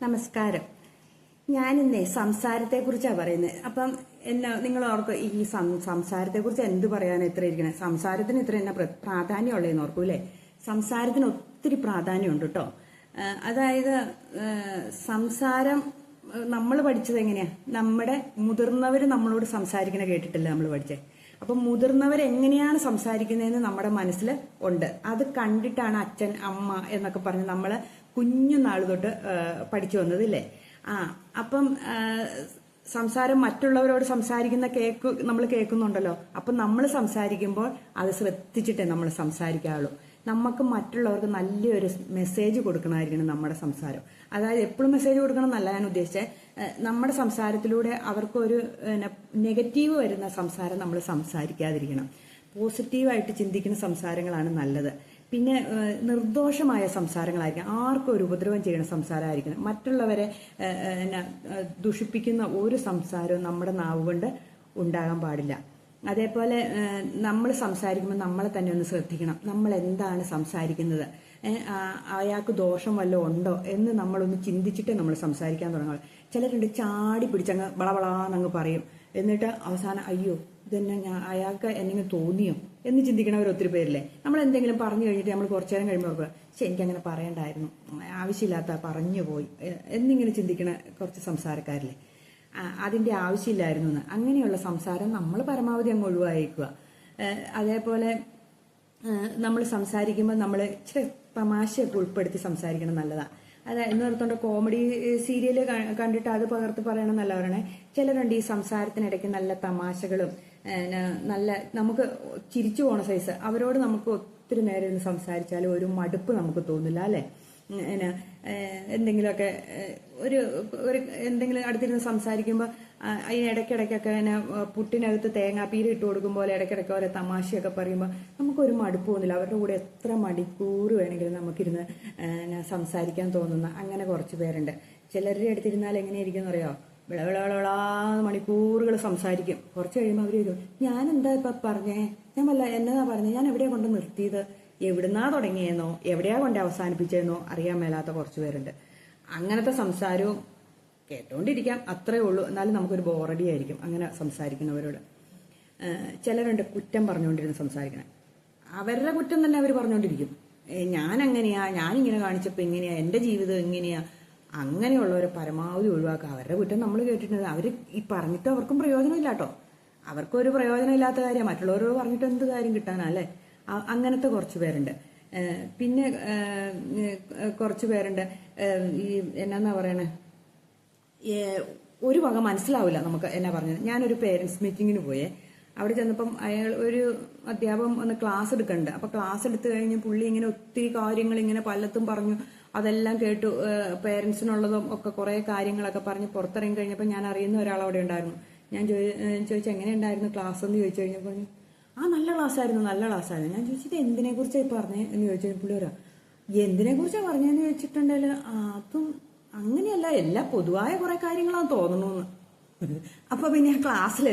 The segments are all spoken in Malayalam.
നമസ്കാരം. ഞാനിന്നേ സംസാരത്തെക്കുറിച്ചാണ് പറയുന്നത്. അപ്പം നിങ്ങൾ ഓർക്കും ഈ സംസാരത്തെക്കുറിച്ച് എന്ത് പറയാൻ ഇത്ര ഇരിക്കണേ, സംസാരത്തിന് ഇത്ര എന്നാ പ്രാധാന്യമുള്ളതെന്ന് ഓർക്കും അല്ലേ? സംസാരത്തിന് ഒത്തിരി പ്രാധാന്യമുണ്ട് കേട്ടോ. അതായത് സംസാരം നമ്മൾ പഠിച്ചത് എങ്ങനെയാ, നമ്മുടെ മുതിർന്നവർ നമ്മളോട് സംസാരിക്കണ കേട്ടിട്ടില്ല നമ്മൾ പഠിച്ചേ. അപ്പം മുതിർന്നവർ എങ്ങനെയാണ് സംസാരിക്കുന്നതെന്ന് നമ്മുടെ മനസ്സിൽ ഉണ്ട്. അത് കണ്ടിട്ടാണ് അച്ഛൻ അമ്മ എന്നൊക്കെ പറഞ്ഞ് നമ്മൾ കുഞ്ഞുനാൾ തൊട്ട് പഠിച്ചു വന്നതില്ലേ. അപ്പം സംസാരം മറ്റുള്ളവരോട് സംസാരിക്കുന്ന നമ്മൾ കേൾക്കുന്നുണ്ടല്ലോ. അപ്പം നമ്മൾ സംസാരിക്കുമ്പോൾ അത് ശ്രദ്ധിച്ചിട്ടേ നമ്മൾ സംസാരിക്കാവുള്ളൂ. നമുക്ക് മറ്റുള്ളവർക്ക് നല്ലൊരു മെസ്സേജ് കൊടുക്കണമായിരിക്കണം നമ്മുടെ സംസാരം. അതായത് എപ്പോഴും മെസ്സേജ് കൊടുക്കണം എന്നല്ല ഞാൻ ഉദ്ദേശിച്ചത്. നമ്മുടെ സംസാരത്തിലൂടെ അവർക്കൊരു നെഗറ്റീവ് വരുന്ന സംസാരം നമ്മൾ സംസാരിക്കാതിരിക്കണം. പോസിറ്റീവായിട്ട് ചിന്തിക്കുന്ന സംസാരങ്ങളാണ് നല്ലത്. പിന്നെ നിർദോഷമായ സംസാരങ്ങളായിരിക്കണം. ആർക്കും ഒരു ഉപദ്രവം ചെയ്യുന്ന സംസാരമായിരിക്കണം. മറ്റുള്ളവരെ ദുഷിപ്പിക്കുന്ന ഒരു സംസാരവും നമ്മുടെ നാവ് കൊണ്ട് ഉണ്ടാകാൻ പാടില്ല. അതേപോലെ നമ്മൾ സംസാരിക്കുമ്പോൾ നമ്മളെ തന്നെ ഒന്ന് ശ്രദ്ധിക്കണം. നമ്മൾ എന്താണ് സംസാരിക്കുന്നത്, അയാൾക്ക് ദോഷം വല്ലതും ഉണ്ടോ എന്ന് നമ്മളൊന്ന് ചിന്തിച്ചിട്ടേ നമ്മൾ സംസാരിക്കാൻ തുടങ്ങുക. ചിലരുണ്ട് ചാടി പിടിച്ചങ്ങ് വളവളാന്നങ്ങ് പറയും. എന്നിട്ട് അവസാനം അയ്യോ ഇതെന്നെ അയാൾക്ക് എന്തെങ്കിലും തോന്നിയോ എന്ന് ചിന്തിക്കണവർ ഒത്തിരി പേരില്ലേ. നമ്മൾ എന്തെങ്കിലും പറഞ്ഞു കഴിഞ്ഞിട്ട് നമ്മൾ കുറച്ചു നേരം കഴിയുമ്പോൾ ഓർക്കുക, പക്ഷെ എനിക്കങ്ങനെ പറയണ്ടായിരുന്നു, ആവശ്യമില്ലാത്ത പറഞ്ഞു പോയി എന്നിങ്ങനെ ചിന്തിക്കണ കുറച്ച് സംസാരക്കാരില്ലേ. അതിൻ്റെ ആവശ്യമില്ലായിരുന്നു എന്ന്. അങ്ങനെയുള്ള സംസാരം നമ്മൾ പരമാവധി അങ്ങ് ഒഴിവായിക്കുക. അതേപോലെ നമ്മൾ സംസാരിക്കുമ്പോൾ നമ്മൾ ഇച്ചിരി തമാശയൊക്കെ ഉൾപ്പെടുത്തി സംസാരിക്കണം, നല്ലതാണ്. എന്ന് നിർത്തോണ്ട് കോമഡി സീരിയൽ കണ്ടിട്ട് അത് പകർത്ത് പറയണം എന്നല്ല പറയണേ. ചിലരുണ്ട് ഈ സംസാരത്തിനിടയ്ക്ക് നല്ല തമാശകളും നല്ല നമുക്ക് ചിരിച്ചു പോണ സൈസ്. അവരോട് നമുക്ക് ഒത്തിരി നേരം ഇരുന്ന് സംസാരിച്ചാലും ഒരു മടുപ്പ് നമുക്ക് തോന്നില്ല അല്ലേ. എന്തെങ്കിലുമൊക്കെ എന്തെങ്കിലും അടുത്തിരുന്ന് സംസാരിക്കുമ്പോൾ അതിന് ഇടയ്ക്കിടയ്ക്കൊക്കെ പുട്ടിനകത്ത് തേങ്ങാപ്പീര് ഇട്ട് കൊടുക്കും പോലെ ഇടയ്ക്കിടയ്ക്ക് ഓരോ തമാശയൊക്കെ പറയുമ്പോൾ നമുക്കൊരു മടുപ്പ് തോന്നില്ല. അവരുടെ കൂടെ എത്ര മണിക്കൂർ വേണമെങ്കിലും നമുക്കിരുന്ന് സംസാരിക്കാൻ തോന്നുന്ന അങ്ങനെ കുറച്ച് പേരുണ്ട്. ചിലരുടെ അടുത്തിരുന്നാൽ എങ്ങനെയായിരിക്കും എന്നറിയോ, വിളവിളവിളാ മണിക്കൂറുകൾ സംസാരിക്കും. കുറച്ച് കഴിയുമ്പോൾ അവർ ചോദിക്കും, ഞാൻ എന്താ ഇപ്പം പറഞ്ഞേ, ഞാൻ എന്നതാ പറഞ്ഞത്, ഞാൻ എവിടെയാണ് കൊണ്ട് നിർത്തിയത്, എവിടുന്നാ തുടങ്ങിയെന്നോ എവിടെയാ കൊണ്ട് അവസാനിപ്പിച്ചതെന്നോ അറിയാൻ മേലാത്ത കുറച്ച് പേരുണ്ട്. അങ്ങനത്തെ സംസാരവും കേട്ടോണ്ടിരിക്കാം, അത്രേ ഉള്ളൂ. എന്നാലും നമുക്കൊരു ബോറടി ആയിരിക്കും അങ്ങനെ സംസാരിക്കുന്നവരോട്. ചിലരുണ്ട് കുറ്റം പറഞ്ഞുകൊണ്ടിരുന്ന് സംസാരിക്കണം. അവരുടെ കുറ്റം തന്നെ അവർ പറഞ്ഞുകൊണ്ടിരിക്കും. ഞാൻ അങ്ങനെയാ, ഞാനിങ്ങനെ കാണിച്ചപ്പോൾ ഇങ്ങനെയാ, എൻ്റെ ജീവിതം ഇങ്ങനെയാ. അങ്ങനെയുള്ളവരെ പരമാവധി ഒഴിവാക്കുക. അവരുടെ കുറ്റം നമ്മൾ കേട്ടിട്ടുണ്ട്. അവർ ഈ പറഞ്ഞിട്ട് അവർക്കും പ്രയോജനമില്ല കേട്ടോ. അവർക്കൊരു പ്രയോജനമില്ലാത്ത കാര്യം മറ്റുള്ളവരോട് പറഞ്ഞിട്ട് എന്ത് കാര്യം കിട്ടാനാ അല്ലേ. അങ്ങനത്തെ കുറച്ച് പേരുണ്ട്. പിന്നെ കുറച്ച് പേരുണ്ട് ഈ എന്നാ പറയണേ, ഒരു വക മനസ്സിലാവില്ല നമുക്ക് എന്നാ പറഞ്ഞത്. ഞാനൊരു പേരൻസ് മീറ്റിങ്ങിന് പോയേ. അവിടെ ചെന്നപ്പം അയാൾ ഒരു അധ്യാപകൻ ഒന്ന് ക്ലാസ് എടുക്കുന്നുണ്ട്. അപ്പൊ ക്ലാസ് എടുത്തു കഴിഞ്ഞ് പുള്ളി ഇങ്ങനെ ഒത്തിരി കാര്യങ്ങൾ ഇങ്ങനെ പലതും പറഞ്ഞു. അതെല്ലാം കേട്ടു. പേരൻസിനുള്ളതും ഒക്കെ കുറെ കാര്യങ്ങളൊക്കെ പറഞ്ഞ് പുറത്തിറങ്ങി കഴിഞ്ഞപ്പോൾ ഞാൻ അറിയുന്ന ഒരാൾ അവിടെ ഉണ്ടായിരുന്നു. ഞാൻ ചോദിച്ചു എങ്ങനെ ഉണ്ടായിരുന്നു ക്ലാസ് എന്ന് ചോദിച്ചു കഴിഞ്ഞപ്പോൾ നല്ല ക്ലാസ്സായിരുന്നു, നല്ല ക്ലാസ്സായിരുന്നു. ഞാൻ ചോദിച്ചത് എന്തിനെ കുറിച്ചാണ് പറഞ്ഞേ എന്ന് ചോദിച്ചു. പുള്ളി പറയാ എന്തിനെ കുറിച്ചാണ് പറഞ്ഞതെന്ന് ചോദിച്ചിട്ടുണ്ടെങ്കിൽ അതും അങ്ങനെയല്ല, എല്ലാ പൊതുവായ കുറെ കാര്യങ്ങളാണ് തോന്നണമെന്ന്. അപ്പൊ പിന്നെ ആ ക്ലാസ്സിൽ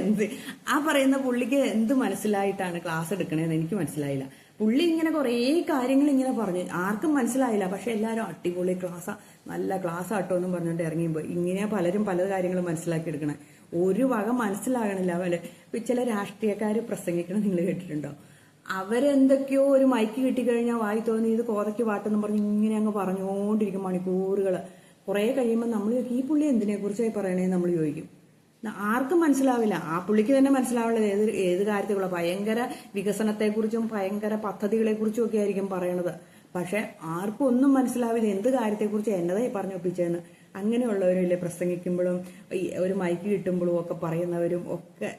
പറയുന്ന പുള്ളിക്ക് എന്ത് മനസ്സിലായിട്ടാണ് ക്ലാസ് എടുക്കണേന്ന് എനിക്ക് മനസ്സിലായില്ല. പുള്ളി ഇങ്ങനെ കുറേ കാര്യങ്ങൾ ഇങ്ങനെ പറഞ്ഞു, ആർക്കും മനസ്സിലായില്ല. പക്ഷെ എല്ലാവരും അടിപൊളി ക്ലാസ്സാ, നല്ല ക്ലാസ് ആട്ടോ എന്നും പറഞ്ഞുകൊണ്ട് ഇറങ്ങിയപ്പോൾ ഇങ്ങനെയാ പലരും പല കാര്യങ്ങളും മനസ്സിലാക്കി എടുക്കണേ. ഒരു വക മനസ്സിലാകണില്ല. ചില രാഷ്ട്രീയക്കാർ പ്രസംഗിക്കണം നിങ്ങൾ കേട്ടിട്ടുണ്ടോ? അവരെന്തൊക്കെയോ ഒരു മൈക്ക് കിട്ടിക്കഴിഞ്ഞാൽ വായി തോന്നി ഇത് കോതയ്ക്ക് പാട്ടെന്നും പറഞ്ഞ് ഇങ്ങനെ അങ്ങ് പറഞ്ഞുകൊണ്ടിരിക്കും മണിക്കൂറുകൾ. കുറെ കഴിയുമ്പോൾ നമ്മൾ ഈ പുള്ളി എന്തിനെ കുറിച്ചായി പറയണേന്ന് നമ്മൾ ചോദിക്കും. ആർക്കും മനസ്സിലാവില്ല. ആ പുള്ളിക്ക് തന്നെ മനസ്സിലാവുള്ളത് ഏത് കാര്യത്തെക്കുള്ള ഭയങ്കര വികസനത്തെക്കുറിച്ചും ഭയങ്കര പദ്ധതികളെ കുറിച്ചും ഒക്കെ ആയിരിക്കും പറയണത്. പക്ഷെ ആർക്കും ഒന്നും മനസ്സിലാവില്ല എന്ത് കാര്യത്തെക്കുറിച്ച് എന്നതായി പറഞ്ഞു ഒപ്പിച്ചതെന്ന്. അങ്ങനെയുള്ളവരില്ലേ പ്രസംഗിക്കുമ്പോഴും ഒരു മൈക്ക് കിട്ടുമ്പോഴും ഒക്കെ പറയുന്നവരും ഒക്കെ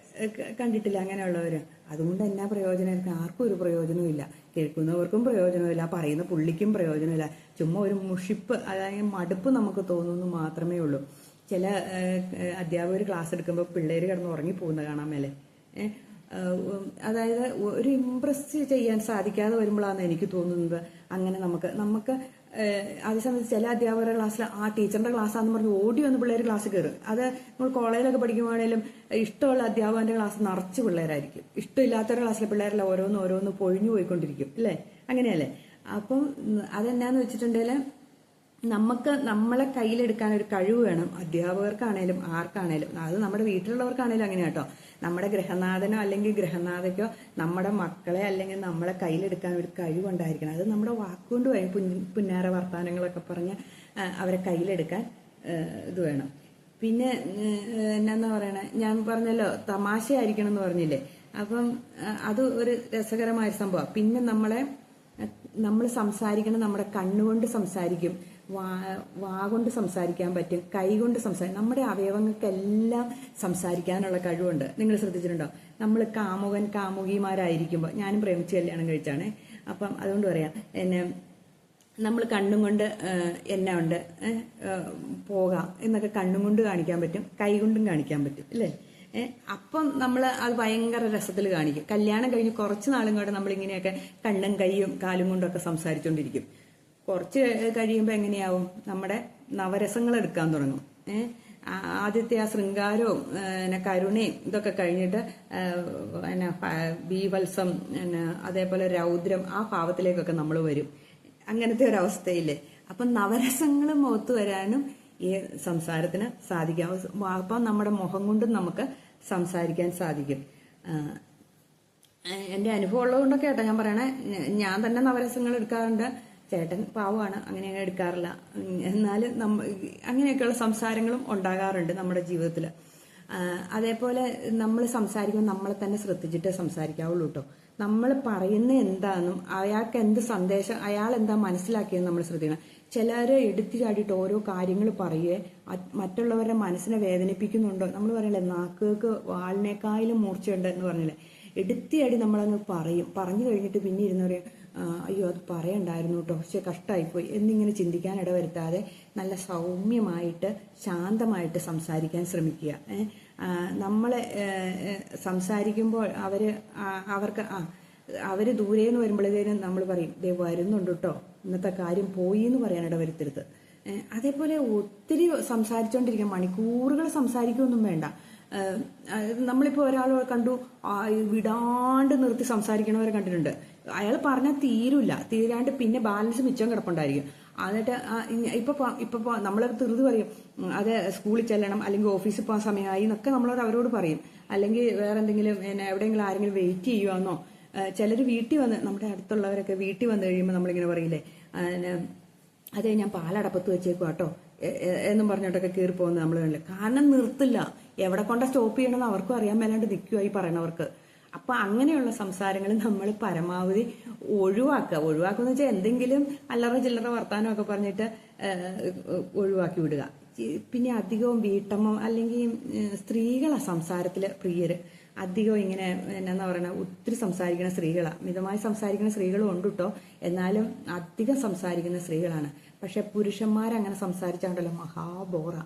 കണ്ടിട്ടില്ല അങ്ങനെയുള്ളവര്. അതുകൊണ്ട് എന്നാ പ്രയോജനം? ആർക്കും ഒരു പ്രയോജനവും ഇല്ല. കേൾക്കുന്നവർക്കും പ്രയോജനമില്ല, പറയുന്ന പുള്ളിക്കും പ്രയോജനമില്ല. ചുമ്മാ ഒരു മുഷിപ്പ്, അതായത് മടുപ്പ് നമുക്ക് തോന്നുന്നു മാത്രമേ ഉള്ളൂ. ചില അധ്യാപകർ ക്ലാസ് എടുക്കുമ്പോൾ പിള്ളേർ കിടന്ന് ഉറങ്ങിപ്പോകുന്ന കാണാൻ മേലെ. അതായത് ഒരു ഇംപ്രസ് ചെയ്യാൻ സാധിക്കാതെ വരുമ്പോഴാണ് എനിക്ക് തോന്നുന്നത്. അങ്ങനെ നമുക്ക് അതേസമയത്ത് ചില അധ്യാപകരുടെ ക്ലാസ്സിൽ ആ ടീച്ചറിന്റെ ക്ലാസ്സാന്ന് പറഞ്ഞ് ഓടി വന്ന് പിള്ളേർ ക്ലാസ് കയറും. അത് നമ്മൾ കോളേജിലൊക്കെ പഠിക്കുവാണേലും ഇഷ്ടമുള്ള അധ്യാപകന്റെ ക്ലാസ് നിറച്ച് പിള്ളേരായിരിക്കും. ഇഷ്ടമില്ലാത്തവരുടെ ക്ലാസ്സിലെ പിള്ളേരെല്ലാം ഓരോന്ന് പൊഴിഞ്ഞു പോയിക്കൊണ്ടിരിക്കും അല്ലേ. അങ്ങനെയല്ലേ. അപ്പം അതെന്നാന്ന് വെച്ചിട്ടുണ്ടെങ്കിൽ നമുക്ക് നമ്മളെ കയ്യിലെടുക്കാൻ ഒരു കഴിവ് വേണം. അധ്യാപകർക്കാണേലും ആർക്കാണേലും, അത് നമ്മുടെ വീട്ടിലുള്ളവർക്കാണേലും അങ്ങനെ കേട്ടോ. നമ്മുടെ ഗൃഹനാഥനോ അല്ലെങ്കിൽ ഗൃഹനാഥയ്ക്കോ നമ്മുടെ മക്കളെ അല്ലെങ്കിൽ നമ്മളെ കയ്യിലെടുക്കാൻ ഒരു കഴിവുണ്ടായിരിക്കണം. അത് നമ്മുടെ വാക്കുകൊണ്ട് വേണം. പുന്നാര വർത്താനങ്ങളൊക്കെ പറഞ്ഞ് അവരെ കയ്യിലെടുക്കാൻ ഇത് വേണം. പിന്നെ എന്നാ പറയണേ, ഞാൻ പറഞ്ഞല്ലോ തമാശയായിരിക്കണം എന്ന് പറഞ്ഞില്ലേ. അപ്പം അത് ഒരു രസകരമായ സംഭവമാണ്. പിന്നെ നമ്മൾ സംസാരിക്കണം, നമ്മുടെ കണ്ണുകൊണ്ട് സംസാരിക്കും, വാ കൊണ്ട് സംസാരിക്കാൻ പറ്റും, കൈ കൊണ്ട് നമ്മുടെ അവയവങ്ങൾക്കെല്ലാം സംസാരിക്കാനുള്ള കഴിവുണ്ട്. നിങ്ങൾ ശ്രദ്ധിച്ചിട്ടുണ്ടോ? നമ്മൾ കാമുകിമാരായിരിക്കുമ്പോൾ, ഞാനും പ്രേമിച്ച് കല്യാണം കഴിച്ചാണ്. അപ്പം അതുകൊണ്ട് പറയാം, നമ്മൾ കണ്ണും കൊണ്ട് എന്നാ ഉണ്ട് പോകാം എന്നൊക്കെ കണ്ണും കൊണ്ട് കാണിക്കാൻ പറ്റും, കൈ കൊണ്ടും കാണിക്കാൻ പറ്റും അല്ലേ? അപ്പം നമ്മൾ അത് ഭയങ്കര രസത്തിൽ കാണിക്കും. കല്യാണം കഴിഞ്ഞ് കുറച്ച് നാളും കൂടെ നമ്മളിങ്ങനെയൊക്കെ കണ്ണും കൈയും കാലും കൊണ്ടൊക്കെ സംസാരിച്ചുകൊണ്ടിരിക്കും. കുറച്ച് കഴിയുമ്പോൾ എങ്ങനെയാവും, നമ്മുടെ നവരസങ്ങൾ എടുക്കാൻ തുടങ്ങും. ആദ്യത്തെ ആ ശൃംഗാരവും കരുണയും ഇതൊക്കെ കഴിഞ്ഞിട്ട് ബീവത്സം അതേപോലെ രൗദ്രം ആ ഭാവത്തിലേക്കൊക്കെ നമ്മൾ വരും. അങ്ങനത്തെ ഒരു അവസ്ഥയില്ലേ. അപ്പം നവരസങ്ങൾ മുഖത്ത് വരാനും ഈ സംസാരത്തിന് സാധിക്കാം. അപ്പം നമ്മുടെ മുഖം കൊണ്ടും നമുക്ക് സംസാരിക്കാൻ സാധിക്കും. എൻ്റെ അനുഭവം ഉള്ളതുകൊണ്ടൊക്കെ കേട്ടോ ഞാൻ പറയണേ. ഞാൻ തന്നെ നവരസങ്ങൾ എടുക്കാറുണ്ട്. ചേട്ടൻ പാവമാണ്, അങ്ങനെ എടുക്കാറില്ല. എന്നാലും അങ്ങനെയൊക്കെയുള്ള സംസാരങ്ങളും ഉണ്ടാകാറുണ്ട് നമ്മുടെ ജീവിതത്തിൽ. അതേപോലെ നമ്മൾ സംസാരിക്കുമ്പോൾ നമ്മളെ തന്നെ ശ്രദ്ധിച്ചിട്ട് സംസാരിക്കാവുള്ളൂ കേട്ടോ. നമ്മൾ പറയുന്ന എന്താണെന്നും അയാൾക്ക് എന്ത് സന്ദേശം, അയാൾ എന്താ മനസ്സിലാക്കിയെന്ന് നമ്മൾ ശ്രദ്ധിക്കണം. ചിലർ എടുത്തു ചാടിയിട്ട് ഓരോ കാര്യങ്ങൾ പറയുകയെ മറ്റുള്ളവരുടെ മനസ്സിനെ വേദനിപ്പിക്കുന്നുണ്ടോ. നമ്മൾ പറയില്ലേ, നാക്കുകൾക്ക് വാളിനേക്കാളും മൂർച്ചയുണ്ട് എന്ന് പറഞ്ഞില്ലേ. എടുത്തിയാടി നമ്മളങ്ങ് പറഞ്ഞു കഴിഞ്ഞിട്ട് പിന്നെ ഇരുന്ന് പറയും, അയ്യോ അത് പറയണ്ടായിരുന്നു കേട്ടോ, പക്ഷെ കഷ്ടമായിപ്പോയി എന്നിങ്ങനെ ചിന്തിക്കാൻ ഇടവരുത്താതെ നല്ല സൗമ്യമായിട്ട് ശാന്തമായിട്ട് സംസാരിക്കാൻ ശ്രമിക്കുക. നമ്മളെ സംസാരിക്കുമ്പോൾ അവര് ദൂരേന്ന് വരുമ്പോഴത്തേനും നമ്മൾ പറയും, ദേ വരുന്നുണ്ട് കേട്ടോ, ഇന്നത്തെ കാര്യം പോയി എന്ന് പറയാൻ ഇടവരുത്തരുത്. അതേപോലെ ഒത്തിരി സംസാരിച്ചുകൊണ്ടിരിക്കുക, മണിക്കൂറുകൾ സംസാരിക്കുകയൊന്നും വേണ്ട. നമ്മളിപ്പോൾ ഒരാൾ കണ്ടു വിടാണ്ട് നിർത്തി സംസാരിക്കണവരെ കണ്ടിട്ടുണ്ട്. അയാൾ പറഞ്ഞാൽ തീരാണ്ട് പിന്നെ ബാലൻസ് മിച്ചം കിടപ്പുണ്ടായിരിക്കും. എന്നിട്ട് ഇപ്പൊ നമ്മൾ ധൃതി പറയും, അത് സ്കൂളിൽ ചെല്ലണം അല്ലെങ്കിൽ ഓഫീസിൽ പോകാൻ സമയമായി എന്നൊക്കെ നമ്മളോട് അവരോട് പറയും. അല്ലെങ്കിൽ വേറെ എന്തെങ്കിലും എവിടെയെങ്കിലും ആരെങ്കിലും വെയിറ്റ് ചെയ്യുവാന്നോ. ചിലർ വീട്ടിൽ വന്ന്, നമ്മുടെ അടുത്തുള്ളവരൊക്കെ വീട്ടിൽ വന്നു കഴിയുമ്പോൾ നമ്മളിങ്ങനെ പറയില്ലേ, അതെ ഞാൻ പാലടപ്പത്ത് വെച്ചേക്കും കേട്ടോ എന്നും പറഞ്ഞിട്ടൊക്കെ കയറി പോകുന്നത് നമ്മൾ കണ്ടില്ല. കാരണം നിർത്തില്ല, എവിടെ കൊണ്ട സ്റ്റോപ്പ് ചെയ്യണമെന്ന് അവർക്കും അറിയാൻ മേലാണ്ട് നിൽക്കുവായി പറയണവർക്ക്. അപ്പൊ അങ്ങനെയുള്ള സംസാരങ്ങൾ നമ്മൾ പരമാവധി ഒഴിവാക്കുക എന്ന് വെച്ചാൽ എന്തെങ്കിലും അല്ലറ ചില്ലറ വർത്താനമൊക്കെ പറഞ്ഞിട്ട് ഒഴിവാക്കി വിടുക. പിന്നെ അധികവും വീട്ടമ്മ അല്ലെങ്കിൽ സ്ത്രീകളാ സംസാരത്തില് പ്രിയര്. അധികം ഇങ്ങനെ എന്നാ പറയുക, ഒത്തിരി സംസാരിക്കുന്ന സ്ത്രീകളാണ്. മിതമായി സംസാരിക്കുന്ന സ്ത്രീകളും ഉണ്ട് കേട്ടോ, എന്നാലും അധികം സംസാരിക്കുന്ന സ്ത്രീകളാണ്. പക്ഷെ പുരുഷന്മാരങ്ങനെ സംസാരിച്ചാണ്ടല്ലോ മഹാബോറ.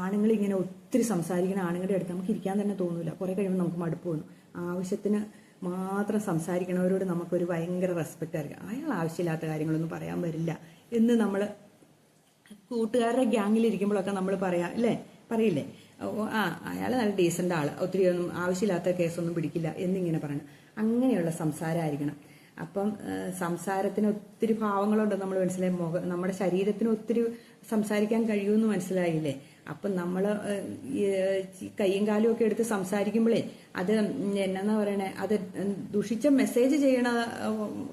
ആണുങ്ങൾ ഇങ്ങനെ ഒത്തിരി സംസാരിക്കുന്ന ആണുങ്ങളുടെ അടുത്ത് നമുക്ക് ഇരിക്കാൻ തന്നെ തോന്നൂല. കുറെ കഴിയുമ്പോൾ നമുക്ക് മടുപ്പ് തോന്നും. ആവശ്യത്തിന് മാത്രം സംസാരിക്കണവരോട് നമുക്കൊരു ഭയങ്കര റെസ്പെക്റ്റ് ആയിരിക്കും. അയാൾ ആവശ്യമില്ലാത്ത കാര്യങ്ങളൊന്നും പറയാൻ വരില്ല എന്ന് നമ്മൾ കൂട്ടുകാരുടെ ഗ്യാങ്ങിലിരിക്കുമ്പോഴൊക്കെ നമ്മൾ പറയില്ലേ, അയാൾ നല്ല ഡീസന്റ് ആള്, ഒത്തിരി ഒന്നും ആവശ്യമില്ലാത്ത കേസൊന്നും പിടിക്കില്ല എന്നിങ്ങനെ പറയണം. അങ്ങനെയുള്ള സംസാരമായിരിക്കണം. അപ്പം സംസാരത്തിന് ഒത്തിരി ഭാവങ്ങളുണ്ട് നമ്മൾ മനസ്സിലായി. നമ്മുടെ ശരീരത്തിന് ഒത്തിരി സംസാരിക്കാൻ കഴിയുമെന്ന് മനസ്സിലായില്ലേ. അപ്പം നമ്മൾ കൈയും കാലും ഒക്കെ എടുത്ത് സംസാരിക്കുമ്പോഴേ അത് എന്നാ പറയണേ, അത് ദുഷിച്ച മെസ്സേജ് ചെയ്യണ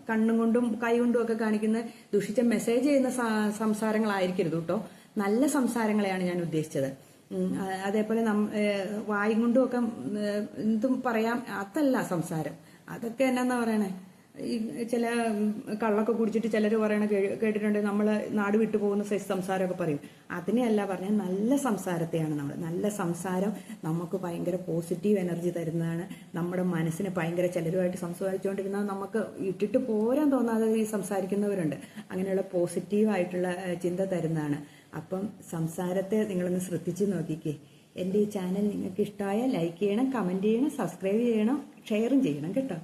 കണ്ണും കൊണ്ടും കൈ കൊണ്ടും ഒക്കെ കാണിക്കുന്ന ദുഷിച്ച മെസ്സേജ് ചെയ്യുന്ന സംസാരങ്ങളായിരിക്കരുത് കേട്ടോ. നല്ല സംസാരങ്ങളെയാണ് ഞാൻ ഉദ്ദേശിച്ചത്. അതേപോലെ വായും കൊണ്ടും ഒക്കെ എന്തും പറയാം, അതല്ല സംസാരം. അതൊക്കെ എന്നാ പറയണേ, ഈ ചില കള്ളൊക്കെ കുടിച്ചിട്ട് ചിലർ പറയണ കേട്ടിട്ടുണ്ട്, നമ്മൾ നാട് വിട്ടു പോകുന്ന സൈസ് സംസാരമൊക്കെ പറയും. അതിനെയല്ല പറഞ്ഞാൽ നല്ല സംസാരത്തെയാണ് നമ്മൾ. നല്ല സംസാരം നമുക്ക് ഭയങ്കര പോസിറ്റീവ് എനർജി തരുന്നതാണ്. നമ്മുടെ മനസ്സിന് ഭയങ്കര, ചിലരുമായിട്ട് സംസാരിച്ചുകൊണ്ടിരുന്നാൽ നമുക്ക് ഇട്ടിട്ട് പോരാൻ തോന്നാതെ ഈ സംസാരിക്കുന്നവരുണ്ട്. അങ്ങനെയുള്ള പോസിറ്റീവായിട്ടുള്ള ചിന്ത തരുന്നതാണ്. അപ്പം സംസാരത്തെ നിങ്ങളൊന്ന് ശ്രദ്ധിച്ച് നോക്കിക്കേ. എൻ്റെ ഈ ചാനൽ നിങ്ങൾക്ക് ഇഷ്ടമായാൽ ലൈക്ക് ചെയ്യണം, കമൻറ്റ് ചെയ്യണം, സബ്സ്ക്രൈബ് ചെയ്യണം, ഷെയറും ചെയ്യണം കേട്ടോ.